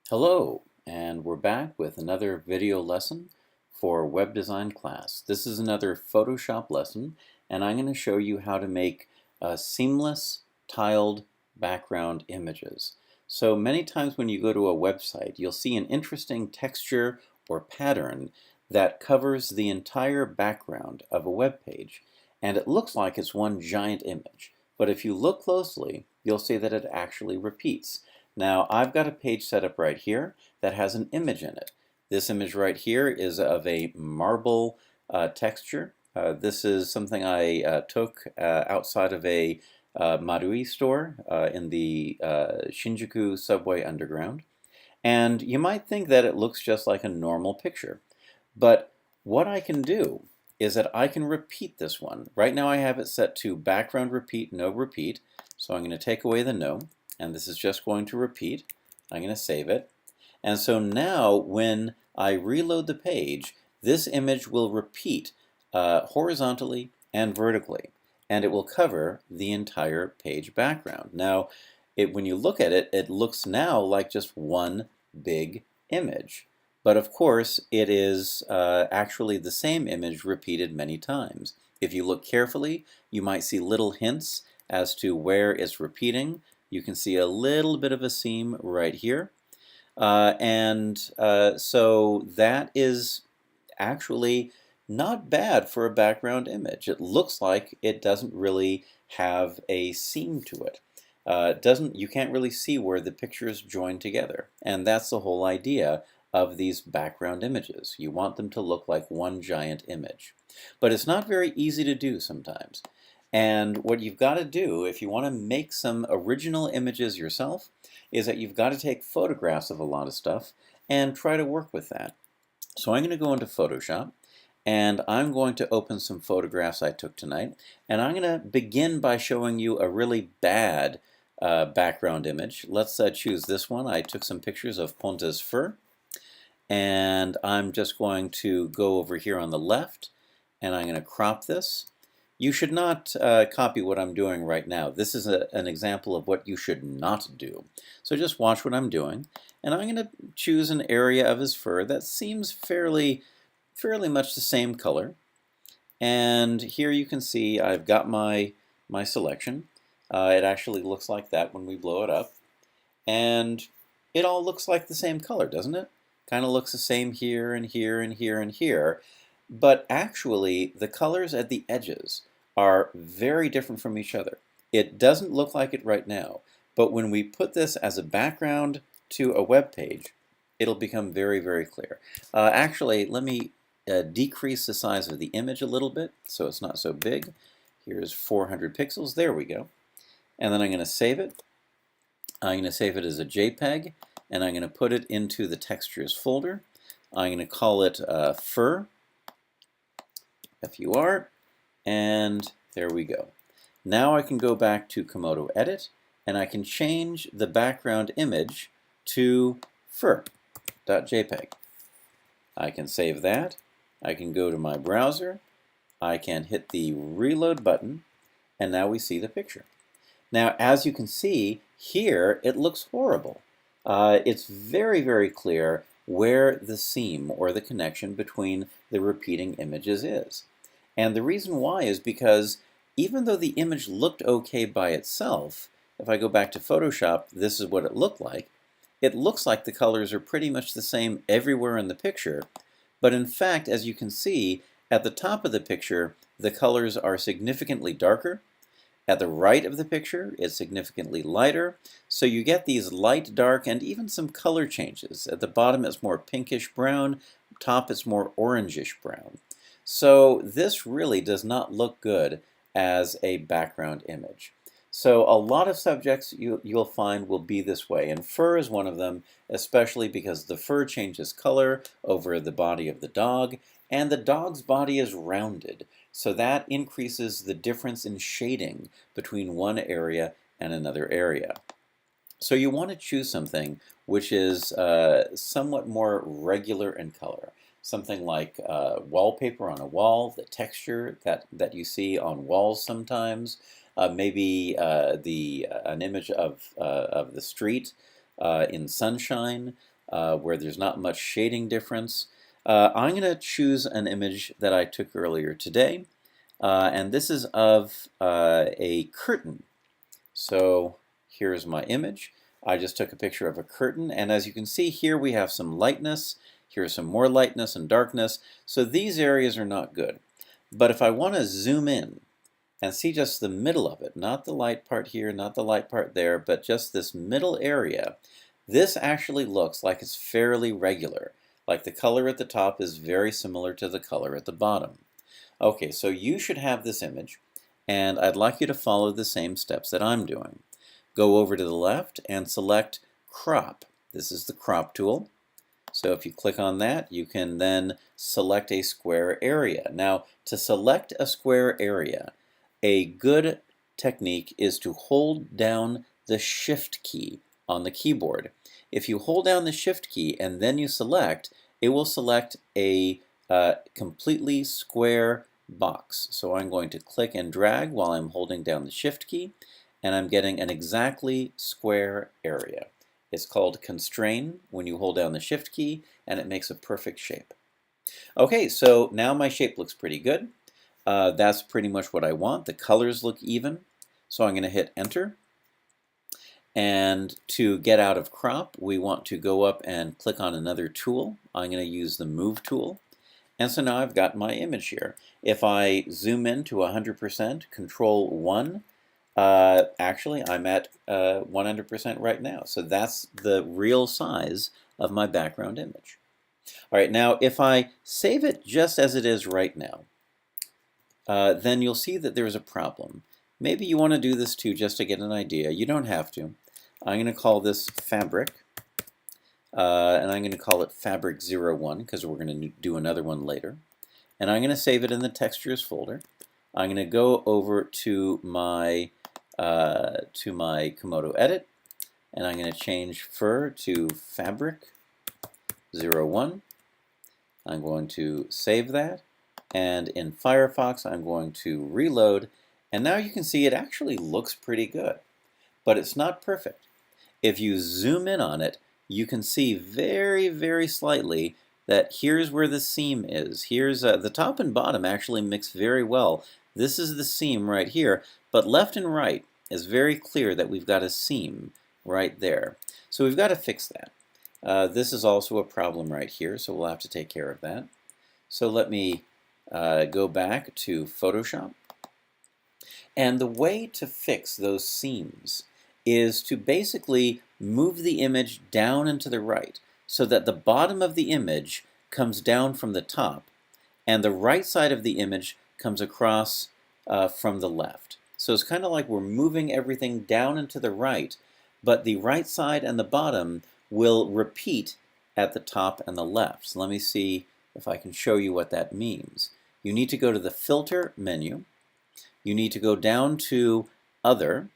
Hello, and we're back with another video lesson for web design class. This is another Photoshop lesson, and I'm going to show you how to make seamless tiled background images. So many times when you go to a website, you'll see an interesting texture or pattern that covers the entire background of a web page, and it looks like it's one giant image. But if you look closely, you'll see that it actually repeats. Now, I've got a page set up right here that has an image in it. This image right here is of a marble texture. This is something I took outside of a Marui store in the Shinjuku subway underground. And you might think that it looks just like a normal picture. But what I can do is that I can repeat this one. Right now I have it set to background repeat, no repeat. So I'm going to take away the no, and this is just going to repeat. I'm going to save it. And so now when I reload the page, this image will repeat horizontally and vertically, and it will cover the entire page background. Now, when you look at it, it looks now like just one big image. But of course, it is actually the same image repeated many times. If you look carefully, you might see little hints as to where it's repeating. You can see a little bit of a seam right here. So that is actually not bad for a background image. It looks like it doesn't really have a seam to it. You can't really see where the pictures join together. And that's the whole idea of these background images. You want them to look like one giant image. But it's not very easy to do sometimes. And what you've got to do if you want to make some original images yourself is that you've got to take photographs of a lot of stuff and try to work with that. So I'm going to go into Photoshop, and I'm going to open some photographs I took tonight, and I'm going to begin by showing you a really bad background image. Let's choose this one. I took some pictures of Ponta's fur, and I'm just going to go over here on the left, and I'm going to crop this. You should not copy what I'm doing right now. This is an example of what you should not do. So just watch what I'm doing, and I'm going to choose an area of his fur that seems fairly much the same color. And here you can see I've got my selection. It actually looks like that when we blow it up. And it all looks like the same color, doesn't it? Kind of looks the same here and here and here and here. But actually, the colors at the edges are very different from each other. It doesn't look like it right now, but when we put this as a background to a web page, it'll become very, very clear. Actually, let me decrease the size of the image a little bit so it's not so big. Here's 400 pixels. There we go. And then I'm going to save it. I'm going to save it as a JPEG, and I'm going to put it into the textures folder. I'm going to call it fur, F-U-R, and there we go. Now I can go back to Komodo Edit, and I can change the background image to fur.jpg. I can save that. I can go to my browser. I can hit the reload button, and now we see the picture. Now, as you can see, here it looks horrible. It's very, very clear where the seam or the connection between the repeating images is. And the reason why is because even though the image looked okay by itself, if I go back to Photoshop, this is what it looked like. It looks like the colors are pretty much the same everywhere in the picture, but in fact, as you can see, at the top of the picture, the colors are significantly darker. At the right of the picture, it's significantly lighter. So you get these light, dark, and even some color changes. At the bottom, it's more pinkish brown. Top, it's more orangish brown. So this really does not look good as a background image. So a lot of subjects you'll find will be this way, and fur is one of them, especially because the fur changes color over the body of the dog, and the dog's body is rounded. So that increases the difference in shading between one area and another area. So you want to choose something which is somewhat more regular in color. Something like wallpaper on a wall, the texture that you see on walls sometimes. Maybe an image of the street in sunshine. where there's not much shading difference. I'm going to choose an image that I took earlier today, and this is of a curtain. So here's my image. I just took a picture of a curtain, and as you can see here we have some lightness. Here's some more lightness and darkness. So these areas are not good. But if I want to zoom in and see just the middle of it, not the light part here, not the light part there, but just this middle area, this actually looks like it's fairly regular. Like the color at the top is very similar to the color at the bottom. Okay, so you should have this image, and I'd like you to follow the same steps that I'm doing. Go over to the left and select Crop. This is the Crop tool. So if you click on that, you can then select a square area. Now, to select a square area, a good technique is to hold down the Shift key on the keyboard. If you hold down the Shift key and then you select, it will select a completely square box. So I'm going to click and drag while I'm holding down the Shift key, and I'm getting an exactly square area. It's called constrain when you hold down the Shift key, and it makes a perfect shape. Okay, so now my shape looks pretty good. That's pretty much what I want. The colors look even. So I'm going to hit Enter. And to get out of crop, we want to go up and click on another tool. I'm going to use the Move tool. And so now I've got my image here. If I zoom in to 100%, Control 1, actually I'm at 100% right now. So that's the real size of my background image. All right, now if I save it just as it is right now, then you'll see that there's a problem. Maybe you want to do this too just to get an idea. You don't have to. I'm going to call this Fabric, and I'm going to call it Fabric 01 because we're going to do another one later. And I'm going to save it in the Textures folder. I'm going to go over to my Komodo Edit, and I'm going to change Fur to Fabric 01. I'm going to save that, and in Firefox I'm going to reload, and now you can see it actually looks pretty good, but it's not perfect. If you zoom in on it, you can see very, very slightly that here's where the seam is. Here's the top and bottom actually mix very well. This is the seam right here, but left and right is very clear that we've got a seam right there. So we've got to fix that. This is also a problem right here, so we'll have to take care of that. So let me go back to Photoshop. And the way to fix those seams is to basically move the image down and to the right so that the bottom of the image comes down from the top and the right side of the image comes across from the left. So it's kind of like we're moving everything down and to the right, but the right side and the bottom will repeat at the top and the left. So let me see if I can show you what that means. You need to go to the Filter menu. You need to go down to Other,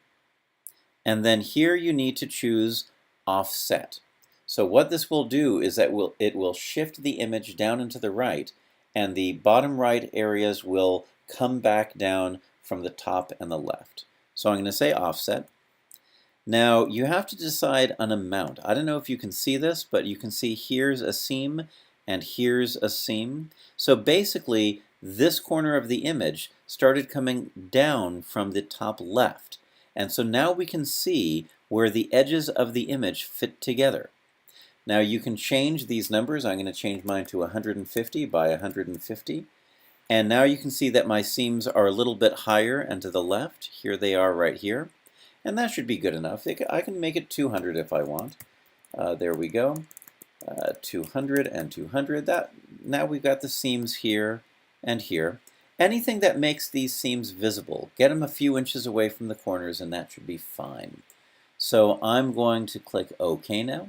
and then here you need to choose Offset. So what this will do is that it will shift the image down and to the right, and the bottom right areas will come back down from the top and the left. So I'm going to say Offset. Now you have to decide an amount. I don't know if you can see this, but you can see here's a seam and here's a seam. So basically this corner of the image started coming down from the top left. And so now we can see where the edges of the image fit together. Now you can change these numbers. I'm going to change mine to 150 by 150. And now you can see that my seams are a little bit higher and to the left. Here they are right here. And that should be good enough. I can make it 200 if I want. There we go. 200 and 200. Now we've got the seams here and here. Anything that makes these seams visible, get them a few inches away from the corners and that should be fine. So I'm going to click OK now.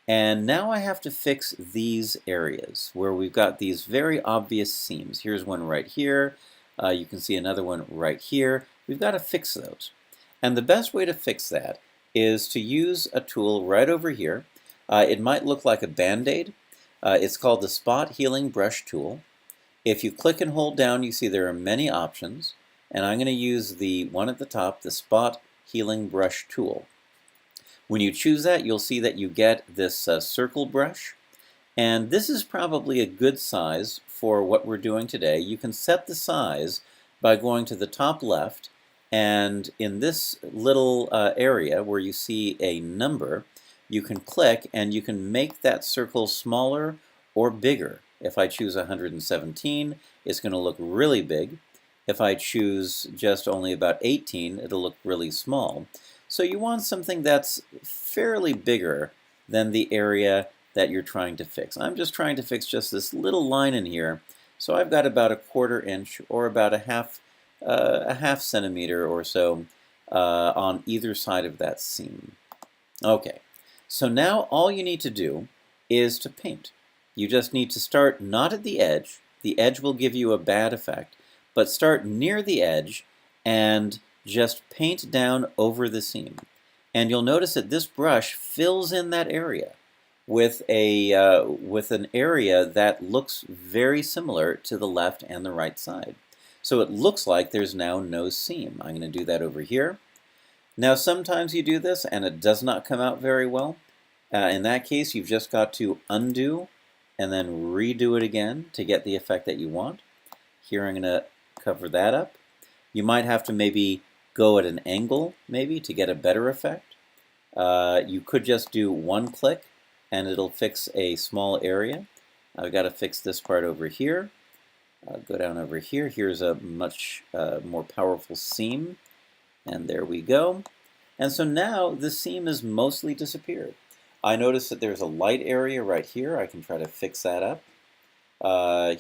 And now I have to fix these areas where we've got these very obvious seams. Here's one right here. You can see another one right here. We've got to fix those. And the best way to fix that is to use a tool right over here. It might look like a Band-Aid. It's called the Spot Healing Brush tool. If you click and hold down, you see there are many options. And I'm going to use the one at the top, the Spot Healing Brush tool. When you choose that, you'll see that you get this circle brush. And this is probably a good size for what we're doing today. You can set the size by going to the top left, and in this little area where you see a number, you can click and you can make that circle smaller or bigger. If I choose 117, it's going to look really big. If I choose just only about 18, it'll look really small. So you want something that's fairly bigger than the area that you're trying to fix. I'm just trying to fix just this little line in here. So I've got about a 1/4 inch or about a half centimeter or so on either side of that seam. Okay, so now all you need to do is to paint. You just need to start not at the edge. The edge will give you a bad effect, but start near the edge and just paint down over the seam. And you'll notice that this brush fills in that area with an area that looks very similar to the left and the right side. So it looks like there's now no seam. I'm going to do that over here. Now sometimes you do this and it does not come out very well. In that case, you've just got to undo and then redo it again to get the effect that you want. Here I'm going to cover that up. You might have to maybe go at an angle maybe to get a better effect. You could just do one click and it'll fix a small area. I've got to fix this part over here. Go down over here. Here's a much more powerful seam. And there we go. And so now the seam has mostly disappeared. I notice that there's a light area right here. I can try to fix that up.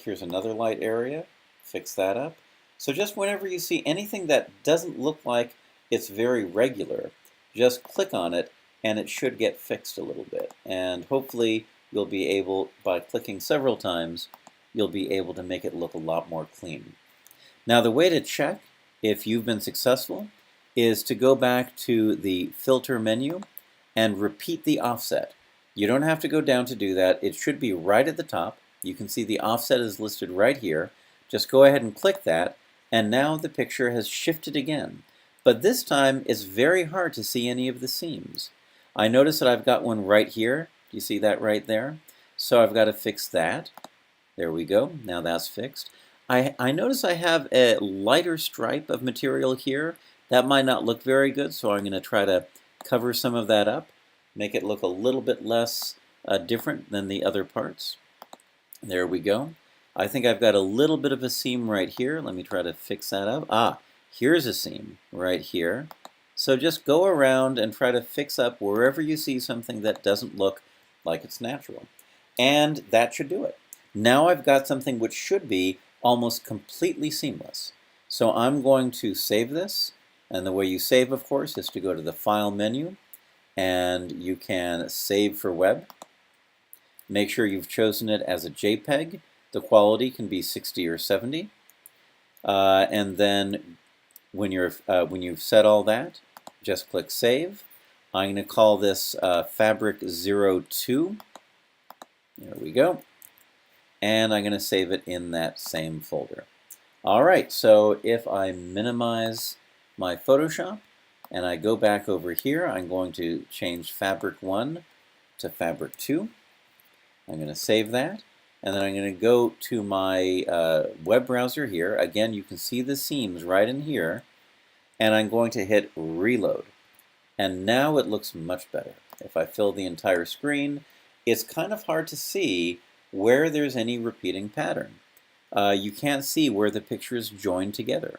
Here's another light area. Fix that up. So just whenever you see anything that doesn't look like it's very regular, just click on it and it should get fixed a little bit. And hopefully you'll be able, by clicking several times, you'll be able to make it look a lot more clean. Now the way to check if you've been successful is to go back to the filter menu and repeat the offset. You don't have to go down to do that. It should be right at the top. You can see the offset is listed right here. Just go ahead and click that, and now the picture has shifted again. But this time it's very hard to see any of the seams. I notice that I've got one right here. Do you see that right there? So I've got to fix that. There we go. Now that's fixed. I notice I have a lighter stripe of material here. That might not look very good, so I'm going to try to cover some of that up, make it look a little bit less different than the other parts. There we go. I think I've got a little bit of a seam right here. Let me try to fix that up. Here's a seam right here. So just go around and try to fix up wherever you see something that doesn't look like it's natural. And that should do it. Now I've got something which should be almost completely seamless. So I'm going to save this. And the way you save, of course, is to go to the File menu, and you can save for web. Make sure you've chosen it as a JPEG. The quality can be 60 or 70. And then when you've set all that, just click Save. I'm going to call this Fabric02. There we go. And I'm going to save it in that same folder. All right, so if I minimize my Photoshop and I go back over here, I'm going to change Fabric1 to Fabric2. I'm going to save that, and then I'm going to go to my web browser here. Again, you can see the seams right in here, and I'm going to hit Reload. And now it looks much better. If I fill the entire screen, it's kind of hard to see where there's any repeating pattern. You can't see where the picture is joined together.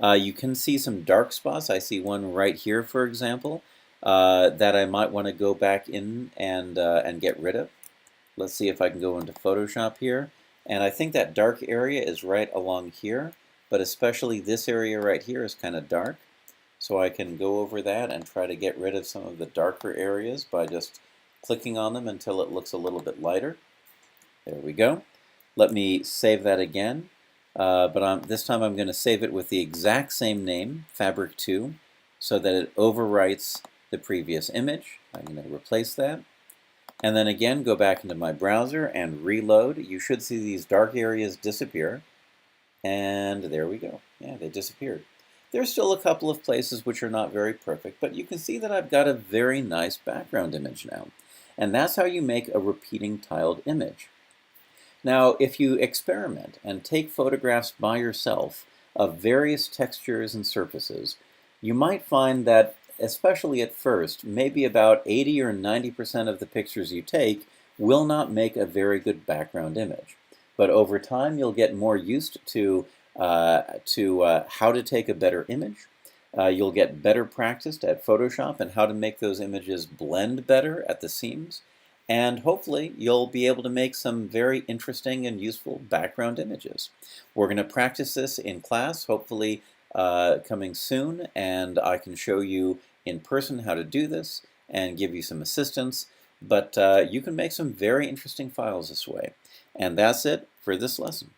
You can see some dark spots. I see one right here, for example, that I might want to go back in and get rid of. Let's see if I can go into Photoshop here. And I think that dark area is right along here, but especially this area right here is kind of dark. So I can go over that and try to get rid of some of the darker areas by just clicking on them until it looks a little bit lighter. There we go. Let me save that again. But this time I'm going to save it with the exact same name, Fabric2, so that it overwrites the previous image. I'm going to replace that. And then again, go back into my browser and reload. You should see these dark areas disappear. And there we go. Yeah, they disappeared. There's still a couple of places which are not very perfect, but you can see that I've got a very nice background image now. And that's how you make a repeating tiled image. Now, if you experiment and take photographs by yourself of various textures and surfaces, you might find that, especially at first, maybe about 80 or 90% of the pictures you take will not make a very good background image. But over time, you'll get more used to how to take a better image. You'll get better practiced at Photoshop and how to make those images blend better at the seams. And hopefully, you'll be able to make some very interesting and useful background images. We're going to practice this in class, hopefully coming soon, and I can show you in person how to do this and give you some assistance. But you can make some very interesting files this way. And that's it for this lesson.